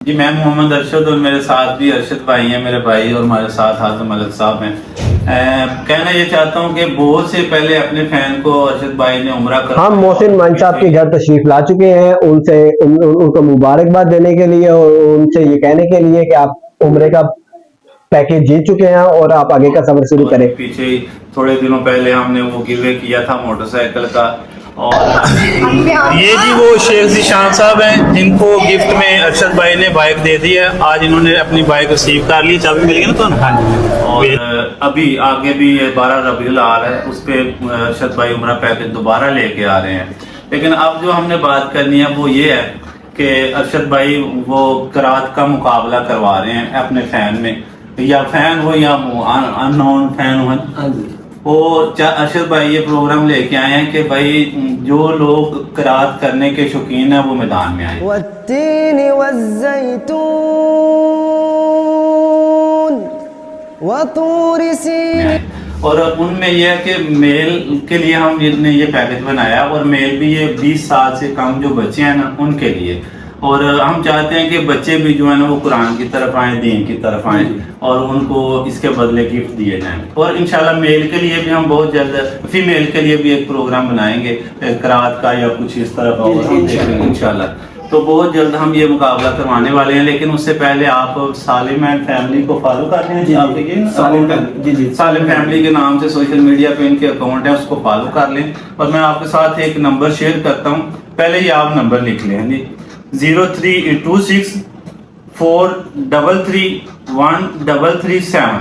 جی میں محمد ارشد اور میرے ساتھ بھی ارشد بھائی ہیں میرے بھائی، اور ہمارے ساتھ حازم ملک صاحب ہیں۔ کہنا یہ چاہتا ہوں کہ بہت سے پہلے اپنے فین کو ارشد بھائی نے عمرہ کر ہم محسن مان صاحب کے گھر تشریف لا چکے ہیں، ان کو مبارکباد دینے کے لیے اور ان سے یہ کہنے کے لیے کہ آپ عمرے کا پیکیج جیت چکے ہیں اور آپ آگے کا سفر شروع کریں۔ پیچھے ہی تھوڑے دنوں پہلے ہم نے وہ گیوے کیا تھا موٹر سائیکل کا، اور یہ جی وہ شیخ ذیشان صاحب ہیں جن کو گفٹ میں ارشد بھائی نے بائک دے دی ہے۔ آج انہوں نے اپنی بائک ریسیو کر لی، چابی مل گئی نا تو، اور ابھی آگے بھی 12 ربیع الاول ہے، اس پہ ارشد بھائی عمرہ پیکج دوبارہ لے کے آ رہے ہیں۔ لیکن اب جو ہم نے بات کرنی ہے وہ یہ ہے کہ ارشد بھائی وہ قرات کا مقابلہ کروا رہے ہیں اپنے فین میں، یا فین ہو یا ان نون فین ہو، وہ ارشد بھائی یہ پروگرام لے کے آئے ہیں کہ بھائی جو لوگ قرات کرنے کے شوقین ہیں وہ میدان میں آئیں۔ والتین والزیتون وطور سین، اور ان میں یہ ہے کہ میل کے لیے ہم نے یہ پیکج بنایا، اور میل بھی یہ 20 سال سے کم جو بچے ہیں نا ان کے لیے، اور ہم چاہتے ہیں کہ بچے بھی جو ہے نا وہ قرآن کی طرف آئیں، دین کی طرف آئیں، اور ان کو اس کے بدلے گفٹ دیے جائیں۔ اور انشاءاللہ میل کے لیے بھی ہم بہت جلد، فیمیل کے لیے بھی ایک پروگرام بنائیں گے قرات کا یا کچھ اس طرح کا، اور ہم دیکھیں گے انشاءاللہ۔ تو بہت جلد ہم یہ مقابلہ کروانے والے ہیں، لیکن اس سے پہلے آپ سالم اینڈ فیملی کو فالو کر لیں۔ جی آپ سالم فیملی کے نام سے سوشل میڈیا پہ ان کے اکاؤنٹ ہے، اس کو فالو کر لیں۔ اور میں آپ کے ساتھ ایک نمبر شیئر کرتا ہوں، پہلے یہ آپ نمبر لکھ لیں جی، 0326433137۔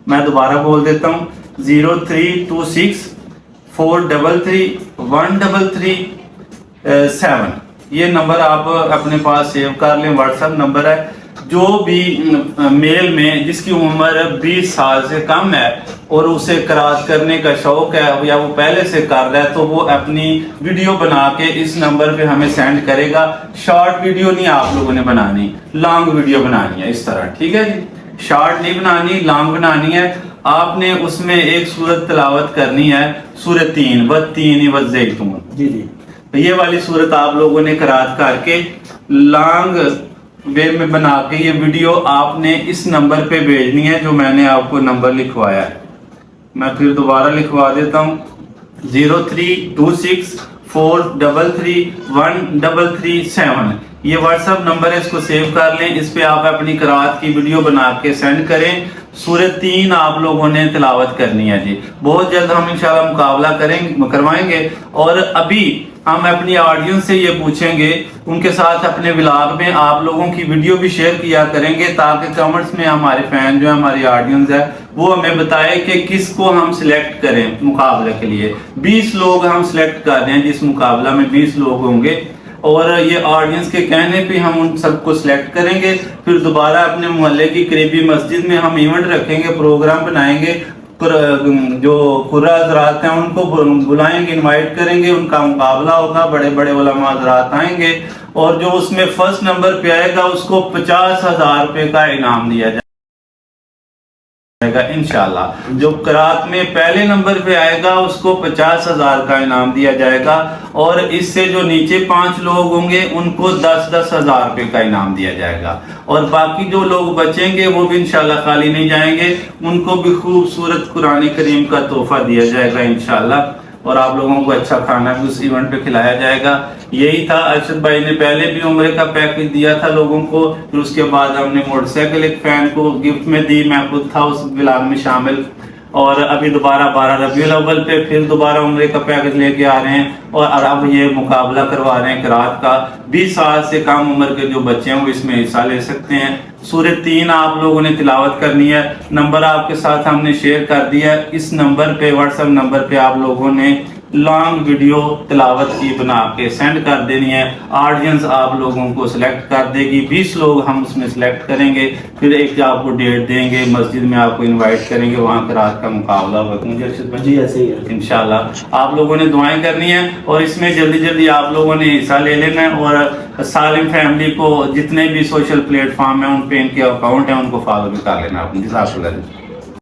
میں دوبارہ بول دیتا ہوں، 0326433137۔ یہ نمبر آپ اپنے پاس سیو کر لیں، واٹس ایپ نمبر ہے۔ جو بھی میل میں جس کی عمر 20 سال سے کم ہے اور اسے قرات کرنے کا شوق ہے یا وہ پہلے سے کر رہا ہے، تو وہ اپنی ویڈیو بنا کے اس نمبر پہ ہمیں سینڈ کرے گا۔ شارٹ ویڈیو نہیں آپ لوگوں نے بنانی، لانگ ویڈیو بنانی ہے اس طرح، ٹھیک ہے جی؟ شارٹ نہیں بنانی، لانگ بنانی ہے۔ آپ نے اس میں ایک سورت تلاوت کرنی ہے، سورۃ 3 والتین والزیتون، جی جی، یہ والی سورت آپ لوگوں نے قرات کر کے لانگ وے میں بنا کے یہ ویڈیو آپ نے اس نمبر پہ بھیجنی ہے جو میں نے آپ کو نمبر لکھوایا ہے۔ میں پھر دوبارہ لکھوا دیتا ہوں، 0326433137۔ یہ واٹس ایپ نمبر ہے، اس کو سیو کر لیں۔ اس پہ آپ اپنی قرات کی ویڈیو بنا کے سینڈ کریں۔ سورۃ 3 آپ لوگوں نے تلاوت کرنی ہے جی۔ بہت جلد ہم انشاءاللہ مقابلہ کروائیں گے، اور ابھی ہم اپنی آڈینس سے یہ پوچھیں گے، ان کے ساتھ اپنے ولاگ میں آپ لوگوں کی ویڈیو بھی شیئر کیا کریں گے، تاکہ کمنٹس میں ہمارے فین جو ہے، ہماری آڈینس ہے، وہ ہمیں بتائے کہ کس کو ہم سلیکٹ کریں مقابلے کے لیے۔ 20 لوگ ہم سلیکٹ کر رہے ہیں جس مقابلہ میں 20 لوگ ہوں گے، اور یہ آڈینس کے کہنے پہ ہم ان سب کو سلیکٹ کریں گے۔ پھر دوبارہ اپنے محلے کی قریبی مسجد میں ہم ایونٹ رکھیں گے، پروگرام بنائیں گے، جو قرہ حضرات ہیں ان کو بلائیں گے، انوائٹ کریں گے، ان کا مقابلہ ہوگا، بڑے بڑے علماء حضرات آئیں گے، اور جو اس میں فرسٹ نمبر پہ آئے گا اس کو 50,000 روپے کا انعام دیا جائے گا انشاءاللہ۔ جو قرات میں پہلے نمبر پہ آئے گا اس کو 50,000 کا انعام دیا جائے گا، اور اس سے جو نیچے 5 لوگ ہوں گے ان کو 10,000 روپے کا انعام دیا جائے گا، اور باقی جو لوگ بچیں گے وہ بھی انشاءاللہ خالی نہیں جائیں گے، ان کو بھی خوبصورت قرآن کریم کا تحفہ دیا جائے گا انشاءاللہ، اور آپ لوگوں کو اچھا کھانا بھی اس ایونٹ پہ کھلایا جائے گا۔ یہی تھا، ارشد بھائی نے پہلے بھی عمرے کا پیکج دیا تھا لوگوں کو، پھر اس کے بعد ہم نے موٹر سائیکل ایک فین کو گفٹ میں دی، میں خود تھا اس ولاگ میں شامل، اور ابھی دوبارہ 12 ربیع الاول پہ پھر دوبارہ عمرے کا پیکج لے کے آ رہے ہیں، اور اب یہ مقابلہ کروا رہے ہیں قرات کا۔ 20 سال سے کم عمر کے جو بچے ہیں وہ اس میں حصہ لے سکتے ہیں۔ سورۃ 3 آپ لوگوں نے تلاوت کرنی ہے، نمبر آپ کے ساتھ ہم نے شیئر کر دیا ہے، اس نمبر پہ، واٹس ایپ نمبر پہ آپ لوگوں نے لانگ ویڈیو تلاوت کی بنا کے سینڈ کر دینی ہے۔ آڈینس آپ لوگوں کو سلیکٹ کر دے گی، 20 لوگ ہم اس میں سلیکٹ کریں گے، پھر ایک آپ کو ڈیٹ دیں گے، مسجد میں آپ کو انوائٹ کریں گے، وہاں قرات کا مقابلہ ہوگا۔ مجھے ارشد بھائی جی ایسے ہی ہے انشاءاللہ۔ آپ لوگوں نے دعائیں کرنی ہیں، اور اس میں جلدی جلدی آپ لوگوں نے حصہ لے لینا ہے، اور سالم فیملی کو جتنے بھی سوشل پلیٹ فارم ہیں ان پہ ان کے اکاؤنٹ ہیں ان کو فالو بھی کر لینا۔ آپ جزاک اللہ۔